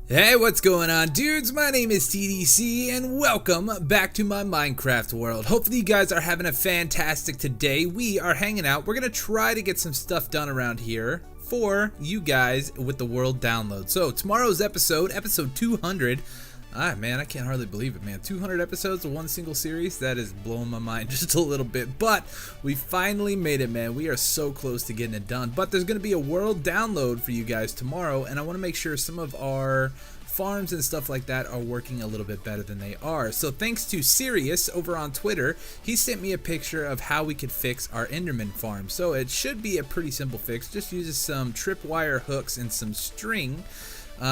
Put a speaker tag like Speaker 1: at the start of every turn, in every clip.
Speaker 1: Hey, what's going on, dudes? My name is TDC, and welcome back to my Minecraft world. Hopefully you guys are having a fantastic today. We are hanging out. We're gonna try to get some stuff done around here for you guys with the world download. So tomorrow's episode 200. Man, I can't hardly believe it, man. 200 episodes of one single series. That is blowing my mind just a little bit. But we finally made it, man. We are so close to getting it done. But there's going to be a world download for you guys tomorrow. And I want to make sure some of our farms and stuff like that are working a little bit better than they are. So thanks to Sirius over on Twitter, he sent me a picture of how we could fix our Enderman farm. So it should be a pretty simple fix. Just uses some tripwire hooks and some string.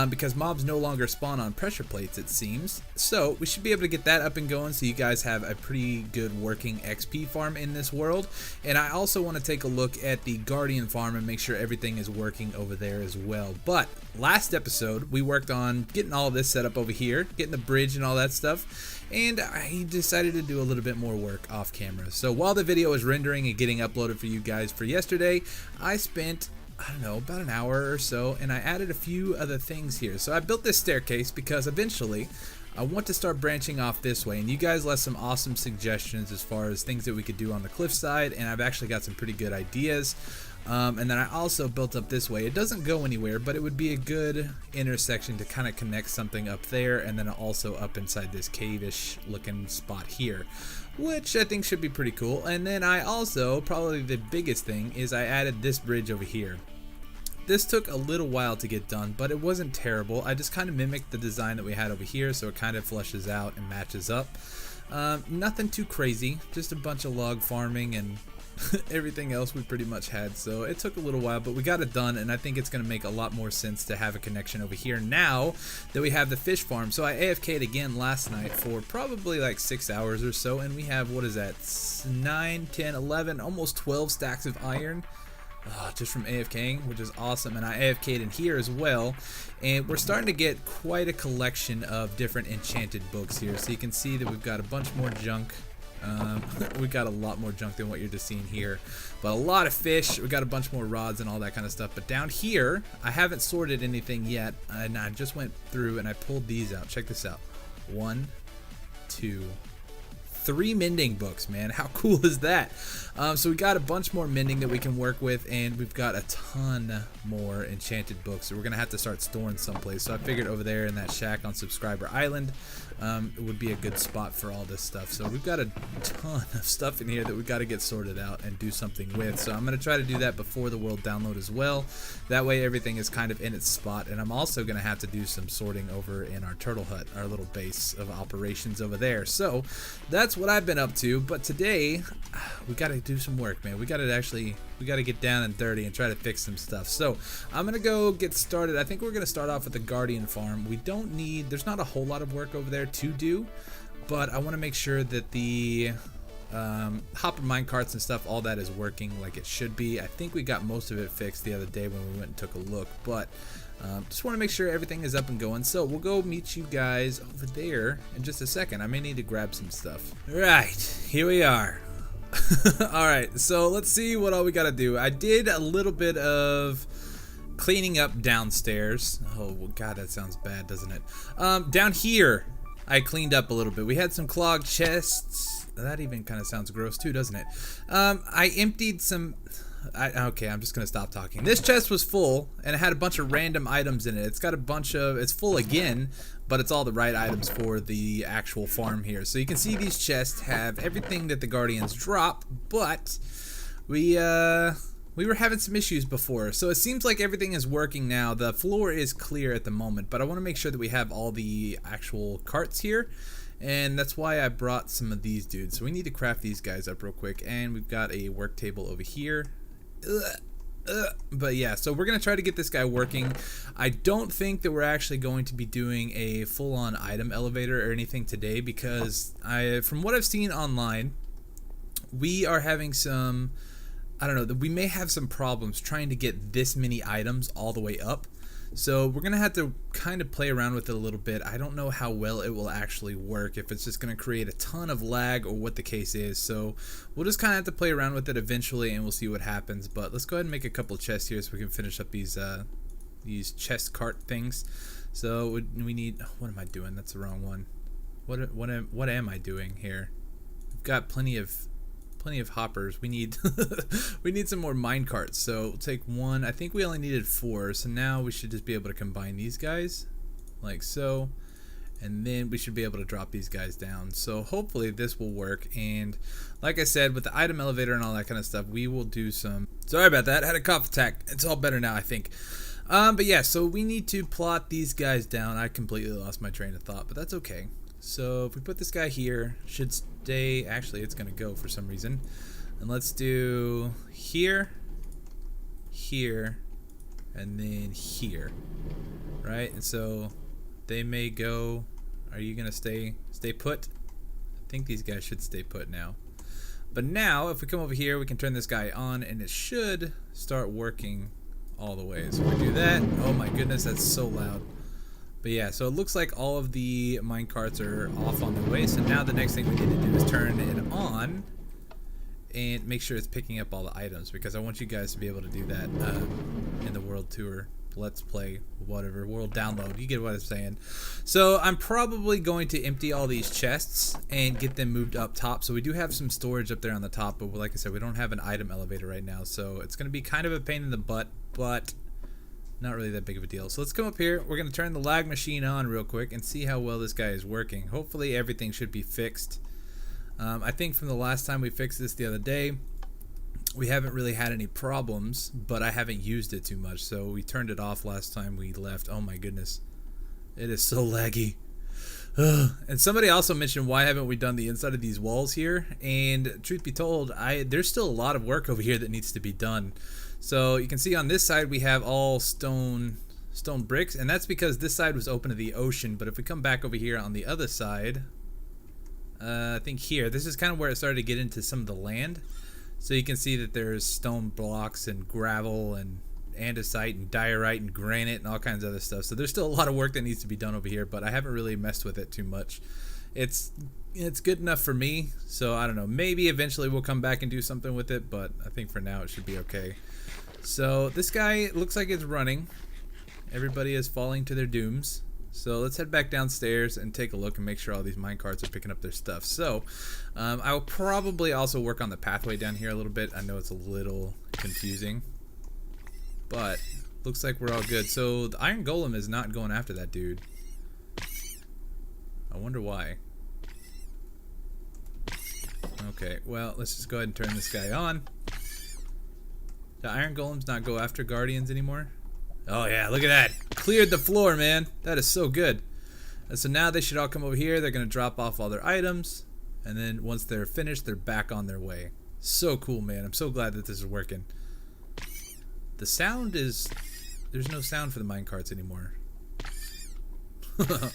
Speaker 1: Because mobs no longer spawn on pressure plates, it seems. So we should be able to get that up and going so you guys have a pretty good working XP farm in this world. And I also want to take a look at the Guardian farm and make sure everything is working over there as well. But last episode we worked on getting all of this set up over here, getting the bridge and all that stuff. And I decided to do a little bit more work off camera. So while the video was rendering and getting uploaded for you guys for yesterday, I spent about an hour or so, and I added a few other things here. So I built this staircase because eventually I want to start branching off this way, and you guys left some awesome suggestions as far as things that we could do on the cliffside, and I've actually got some pretty good ideas. And then I also built up this way. It doesn't go anywhere, but it would be a good intersection to kind of connect something up there, and then also up inside this cave-ish looking spot here, which I think should be pretty cool. And then I also, probably the biggest thing, is I added this bridge over here. This took a little while to get done, but it wasn't terrible. I just kind of mimicked the design that we had over here, so it kind of flushes out and matches up. Nothing too crazy, just a bunch of log farming and everything else we pretty much had. So it took a little while, but we got it done, and I think it's going to make a lot more sense to have a connection over here now that we have the fish farm. So I AFK'd again last night for probably like 6 hours or so, and we have, what is that, 9, 10, 11, almost 12 stacks of iron. Just from AFKing, which is awesome. And I AFK'd in here as well, and we're starting to get quite a collection of different enchanted books here. So you can see that we've got a bunch more junk. We got a lot more junk than what you're just seeing here, but a lot of fish. We got a bunch more rods and all that kind of stuff. But down here, I haven't sorted anything yet, and I just went through and I pulled these out. Check this out. 1, 2, 3 mending books, man. How cool is that? So we got a bunch more mending that we can work with, and we've got a ton more enchanted books, so we're gonna have to start storing someplace. So I figured over there in that shack on Subscriber Island, it would be a good spot for all this stuff. So we've got a ton of stuff in here that we've got to get sorted out and do something with. So I'm gonna try to do that before the world download as well. That way everything is kind of in its spot. And I'm also gonna have to do some sorting over in our turtle hut, our little base of operations over there. So that's what I've been up to. But today we got to do some work, man. We got to get down and dirty and try to fix some stuff. So I'm gonna go get started. I think we're gonna start off with the Guardian farm. There's not a whole lot of work over there to do, but I want to make sure that the hopper minecarts and stuff, all that is working like it should be. I think we got most of it fixed the other day when we went and took a look, but just want to make sure everything is up and going. So we'll go meet you guys over there in just a second. I may need to grab some stuff. Right, here we are. Alright, so let's see what all we gotta do. I did a little bit of cleaning up downstairs. Oh god, that sounds bad, doesn't it? Down here I cleaned up a little bit. We had some clogged chests. That even kind of sounds gross too, doesn't it? I emptied some... Okay, I'm just gonna stop talking. This chest was full, and it had a bunch of random items in it. It's full again, but it's all the right items for the actual farm here. So you can see these chests have everything that the Guardians drop, but we were having some issues before. So it seems like everything is working now. The floor is clear at the moment, but I want to make sure that we have all the actual carts here. And that's why I brought some of these dudes. So we need to craft these guys up real quick. And we've got a work table over here. But yeah, so we're going to try to get this guy working. I don't think that we're actually going to be doing a full-on item elevator or anything today, because from what I've seen online, we are having some, we may have some problems trying to get this many items all the way up. So we're going to have to kind of play around with it a little bit. I don't know how well it will actually work, if it's just going to create a ton of lag or what the case is. So we'll just kind of have to play around with it eventually, and we'll see what happens. But let's go ahead and make a couple of chests here so we can finish up these chest cart things. So we need. What am I doing? That's the wrong one. What am I doing here? We've got plenty of hoppers. We need we need some more mine carts. So we'll take one. I think we only needed 4. So now we should just be able to combine these guys like so. And then we should be able to drop these guys down. So hopefully this will work. And like I said, with the item elevator and all that kind of stuff, we will do some... Sorry about that. I had a cough attack. It's all better now, I think. But yeah, so we need to plot these guys down. I completely lost my train of thought, but that's okay. So if we put this guy here, should stay... Actually, it's going to go for some reason. And let's do here, here, and then here. Right? And so they may go... Are you gonna stay put? I think these guys should stay put now. But now, if we come over here, we can turn this guy on, and it should start working all the way. So we do that. Oh my goodness, that's so loud. But yeah, so it looks like all of the mine carts are off on their way. So now the next thing we need to do is turn it on and make sure it's picking up all the items, because I want you guys to be able to do that in the world tour. Let's play, whatever, world download, you get what I'm saying. So I'm probably going to empty all these chests and get them moved up top. So we do have some storage up there on the top, but like I said, we don't have an item elevator right now, so it's going to be kind of a pain in the butt, but not really that big of a deal. So let's come up here. We're going to turn the lag machine on real quick and see how well this guy is working. Hopefully everything should be fixed. I think from the last time we fixed this the other day, we haven't really had any problems, but I haven't used it too much. So we turned it off last time we left. Oh my goodness. It is so laggy. And somebody also mentioned, why haven't we done the inside of these walls here? And truth be told, there's still a lot of work over here that needs to be done. So you can see on this side we have all stone bricks, and that's because this side was open to the ocean. But if we come back over here on the other side, I think here, this is kind of where it started to get into some of the land. So you can see that there's stone blocks and gravel and andesite and diorite and granite and all kinds of other stuff. So there's still a lot of work that needs to be done over here, but I haven't really messed with it too much. It's good enough for me, so I don't know. Maybe eventually we'll come back and do something with it, but I think for now it should be okay. So this guy looks like it's running. Everybody is falling to their dooms. So let's head back downstairs and take a look and make sure all these minecarts are picking up their stuff. So I will probably also work on the pathway down here a little bit. I know it's a little confusing, but looks like we're all good. So the iron golem is not going after that dude. I wonder why. Okay, well, let's just go ahead and turn this guy on. The iron golems not go after guardians anymore? Oh yeah, look at that. Cleared the floor, man. That is so good. And so now they should all come over here. They're going to drop off all their items. And then once they're finished, they're back on their way. So cool, man. I'm so glad that this is working. The sound is... There's no sound for the minecarts anymore.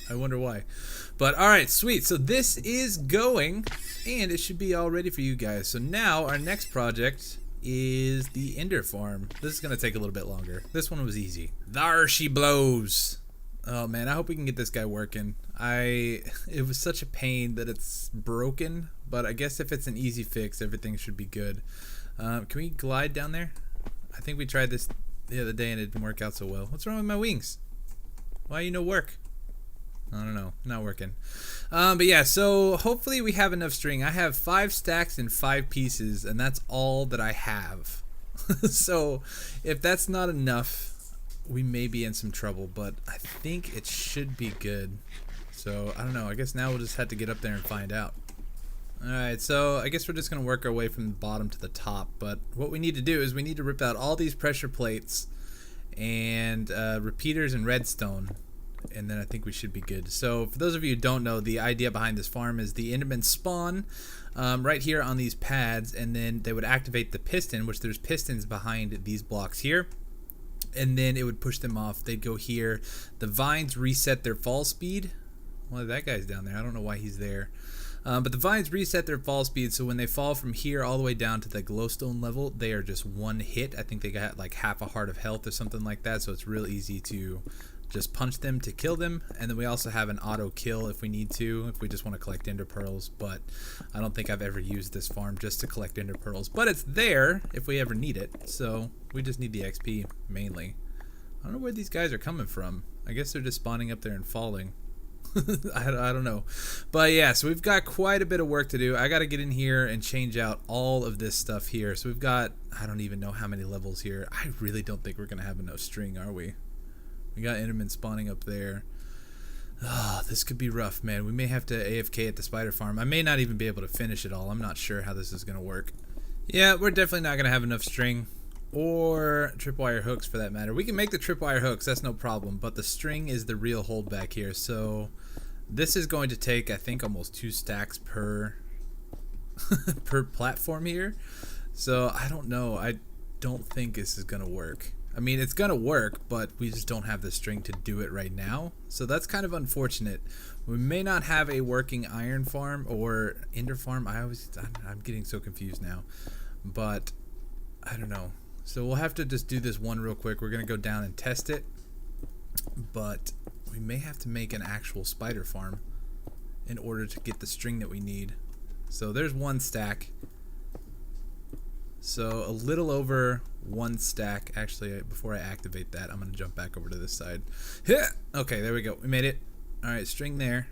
Speaker 1: I wonder why. But alright, sweet. So this is going. And it should be all ready for you guys. So now our next project is the Ender farm. This is gonna take a little bit longer. This one was easy. There she blows. Oh man, I hope we can get this guy working. It was such a pain that it's broken, but I guess if it's an easy fix, everything should be good. Can we glide down there? I think we tried this the other day and it didn't work out so well. What's wrong with my wings? Why you no work? I don't know, not working. But yeah, so hopefully we have enough string. I have 5 stacks and 5 pieces, and that's all that I have. So if that's not enough, we may be in some trouble, but I think it should be good. So I don't know, I guess now we'll just have to get up there and find out. Alright, so I guess we're just going to work our way from the bottom to the top, but what we need to do is we need to rip out all these pressure plates and repeaters and redstone. And then I think we should be good. So for those of you who don't know, the idea behind this farm is the Endermen spawn right here on these pads, and then they would activate the piston, which there's pistons behind these blocks here, and then it would push them off. They'd go here. The vines reset their fall speed. Well, that guy's down there. I don't know why he's there. But the vines reset their fall speed, so when they fall from here all the way down to the glowstone level, they are just one hit. I think they got like half a heart of health or something like that, so it's real easy to just punch them to kill them. And then we also have an auto kill if we need to, if we just want to collect ender pearls, but I don't think I've ever used this farm just to collect ender pearls, but it's there if we ever need it, so we just need the XP mainly. don't know where these guys are coming from. I guess they're just spawning up there and falling. I don't know. But yeah, so we've got quite a bit of work to do. I got to get in here and change out all of this stuff here. So we've got, I don't even know how many levels here. I really don't think we're going to have enough string, are we? We got Enderman spawning up there. Oh, this could be rough, man. We may have to AFK at the spider farm. I may not even be able to finish it all. I'm not sure how this is going to work. Yeah, we're definitely not going to have enough string. Or tripwire hooks for that matter. We can make the tripwire hooks, that's no problem. But the string is the real holdback here. So this is going to take, I think, almost 2 stacks per per platform here. So I don't know. I don't think this is going to work. I mean, it's going to work, but we just don't have the string to do it right now. So that's kind of unfortunate. We may not have a working iron farm or ender farm. I'm getting so confused now. But I don't know. So we'll have to just do this one real quick. We're going to go down and test it. But we may have to make an actual spider farm in order to get the string that we need. So there's 1 stack. So a little over 1 stack. Actually, before I activate that, I'm going to jump back over to this side. Okay, there we go. We made it. Alright, string there.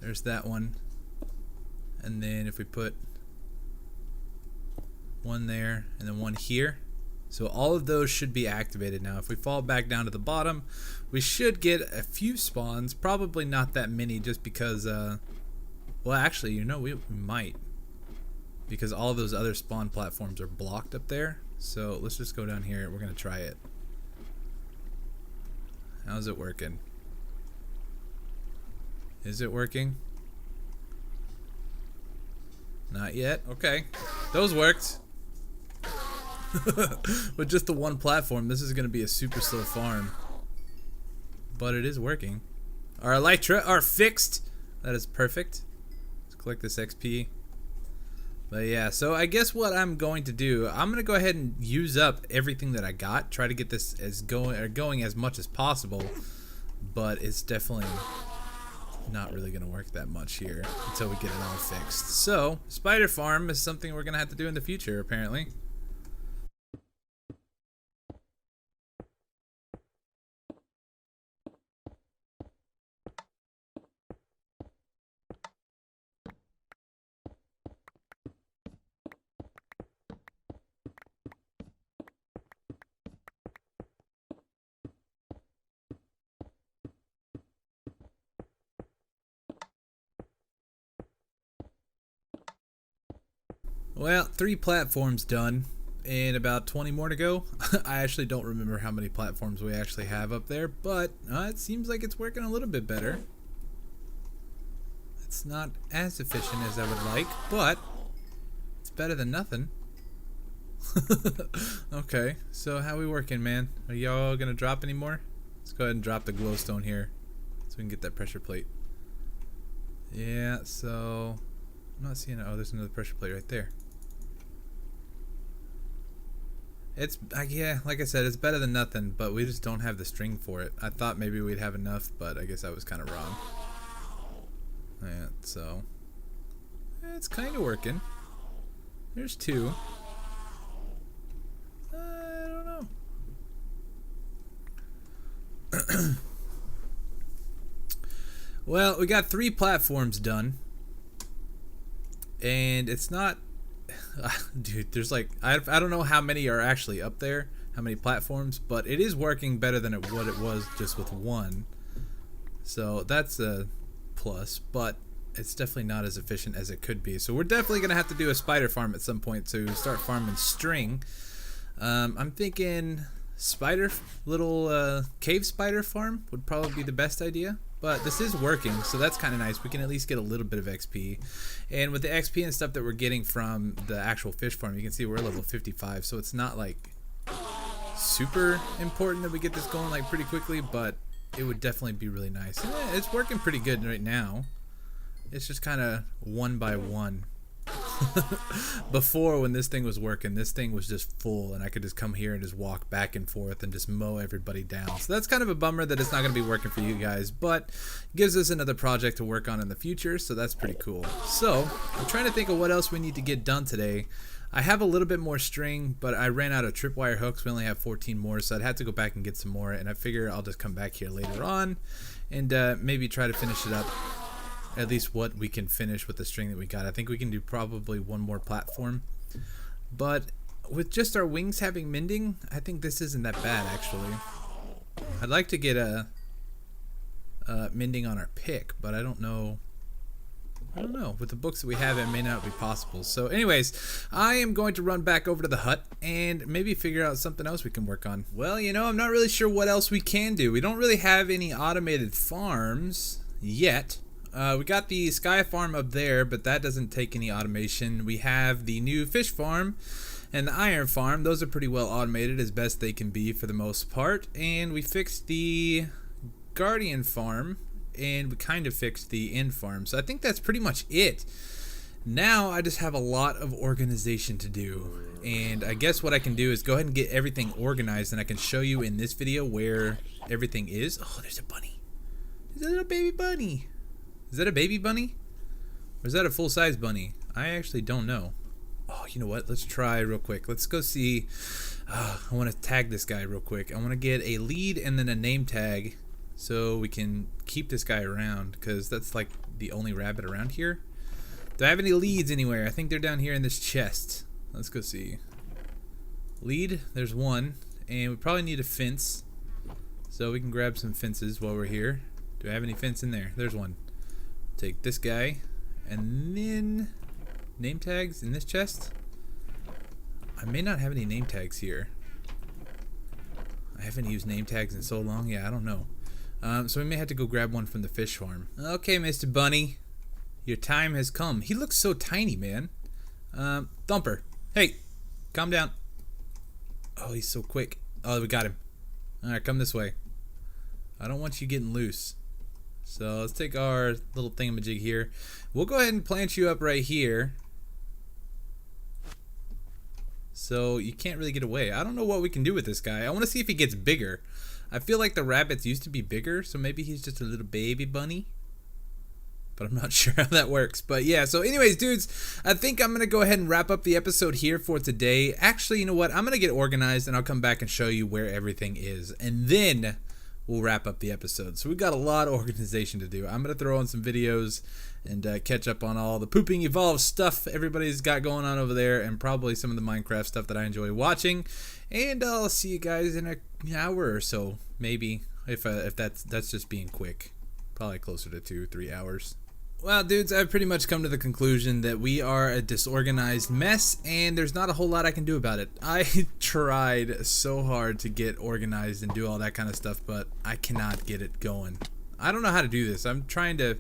Speaker 1: There's that one. And then if we put 1 there and then 1 here. So all of those should be activated now. If we fall back down to the bottom, we should get a few spawns. Probably not that many just because, well, actually, you know, we might. Because all of those other spawn platforms are blocked up there. So let's just go down here. We're going to try it. How's it working? Is it working? Not yet. Okay. Those worked. With just the 1 platform, this is going to be a super slow farm. But it is working. Our elytra are fixed. That is perfect. Let's collect this XP. But yeah, so I guess what I'm going to do, I'm going to go ahead and use up everything that I got. Try to get this as going as much as possible. But it's definitely not really going to work that much here until we get it all fixed. So, spider farm is something we're going to have to do in the future, apparently. Well, 3 platforms done and about 20 more to go. I actually don't remember how many platforms we actually have up there, but it seems like it's working a little bit better. It's not as efficient as I would like, but it's better than nothing. Okay, so how we working, man? Are y'all gonna drop any more? Let's go ahead and drop the glowstone here so we can get that pressure plate. Yeah, so I'm not seeing it. Oh, there's another pressure plate right there. It's yeah, like I said, it's better than nothing, but we just don't have the string for it. I thought maybe we'd have enough, but I guess I was kind of wrong. Yeah, so it's kind of working. There's 2. I don't know. Well, we got 3 platforms done, and it's not. Dude, there's like I don't know how many are actually up there, how many platforms, but it is working better than what it was just with 1. So that's a plus, but it's definitely not as efficient as it could be. So we're definitely gonna have to do a spider farm at some point to start farming string. I'm thinking little cave spider farm would probably be the best idea. But this is working, so that's kind of nice. We can at least get a little bit of XP. And with the XP and stuff that we're getting from the actual fish farm, you can see we're level 55, so it's not like super important that we get this going like pretty quickly, but it would definitely be really nice. Yeah, it's working pretty good right now. It's just kind of 1 by 1. Before, when this thing was working, this thing was just full and I could just come here and just walk back and forth and just mow everybody down. So that's kind of a bummer that it's not going to be working for you guys, but it gives us another project to work on in the future, so that's pretty cool. So I'm trying to think of what else we need to get done today. I have a little bit more string, but I ran out of tripwire hooks. We only have 14 more, so I'd have to go back and get some more, and I figure I'll just come back here later on and maybe try to finish it up, at least what we can finish with the string that we got. I think we can do probably one more platform, but with just our wings having mending, I think this isn't that bad actually. I'd like to get a mending on our pick, but I don't know. With the books that we have, it may not be possible. So anyways, I am going to run back over to the hut and maybe figure out something else we can work on. Well, you know, I'm not really sure what else we can do. We don't really have any automated farms yet. We got the sky farm up there, but that doesn't take any automation. We have the new fish farm and the iron farm. Those are pretty well automated as best they can be for the most part. And we fixed the guardian farm, and we kind of fixed the end farm. So I think that's pretty much it. Now I just have a lot of organization to do, and I guess what I can do is go ahead and get everything organized, and I can show you in this video where everything is. Oh, there's a bunny. Is that a baby bunny? Is that a baby bunny? Or is that a full-size bunny? I actually don't know. Oh, you know what? Let's try real quick. Let's go see. I want to tag this guy real quick. I want to get a lead and then a name tag, so we can keep this guy around, because that's like the only rabbit around here. Do I have any leads anywhere? I think they're down here in this chest. Let's go see. Lead, there's one, and we probably need a fence, so we can grab some fences while we're here. Do I have any fence in there? There's one. Take this guy, and then name tags in this chest. I may not have any name tags here. I haven't used name tags in so long. Yeah, I don't know. So we may have to go grab one from the fish farm. Okay, Mr. Bunny, your time has come. He looks so tiny, man. Thumper, hey, calm down. Oh, he's so quick. Oh, we got him. All right, come this way. I don't want you getting loose. So let's take our little thingamajig here. We'll go ahead and plant you up right here, so you can't really get away. I don't know what we can do with this guy. I want to see if he gets bigger. I feel like the rabbits used to be bigger, so maybe he's just a little baby bunny, but I'm not sure how that works. But yeah, so anyways, dudes, I think I'm gonna go ahead and wrap up the episode here for today. Actually, you know what? I'm gonna get organized and I'll come back and show you where everything is, and then we'll wrap up the episode. So we've got a lot of organization to do. I'm gonna throw on some videos and catch up on all the pooping evolved stuff everybody's got going on over there, and probably some of the Minecraft stuff that I enjoy watching. And I'll see you guys in an hour or so, maybe, if that's just being quick. Probably closer to 2-3 hours. Well, dudes, I've pretty much come to the conclusion that we are a disorganized mess, and there's not a whole lot I can do about it. I tried so hard to get organized and do all that kind of stuff, but I cannot get it going. I don't know how to do this. I'm trying to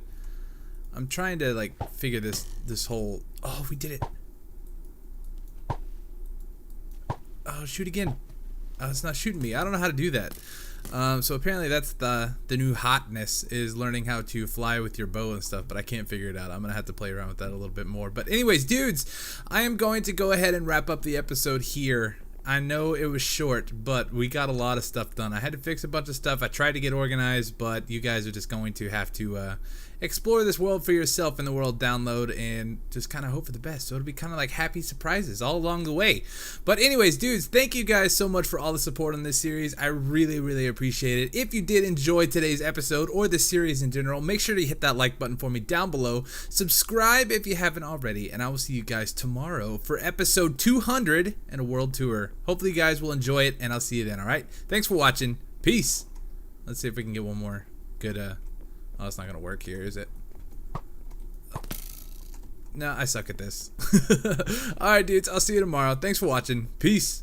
Speaker 1: like figure this whole. Oh, we did it. Oh, shoot again. Oh, it's not shooting me. I don't know how to do that. So apparently that's the new hotness, is learning how to fly with your bow and stuff, but I can't figure it out. I'm gonna have to play around with that a little bit more. But anyways, dudes, I am going to go ahead and wrap up the episode here. I know it was short, but we got a lot of stuff done. I had to fix a bunch of stuff. I tried to get organized, but you guys are just going to have to explore this world for yourself in the world download and just kind of hope for the best. So it'll be kind of like happy surprises all along the way. But anyways, dudes, thank you guys so much for all the support on this series. I really, really appreciate it. If you did enjoy today's episode or the series in general, make sure to hit that like button for me down below. Subscribe if you haven't already, and I will see you guys tomorrow for episode 200 and a world tour. Hopefully you guys will enjoy it, and I'll see you then, alright? Thanks for watching. Peace. Let's see if we can get one more good, oh, it's not gonna work here, is it? No, I suck at this. Alright, dudes, I'll see you tomorrow. Thanks for watching. Peace.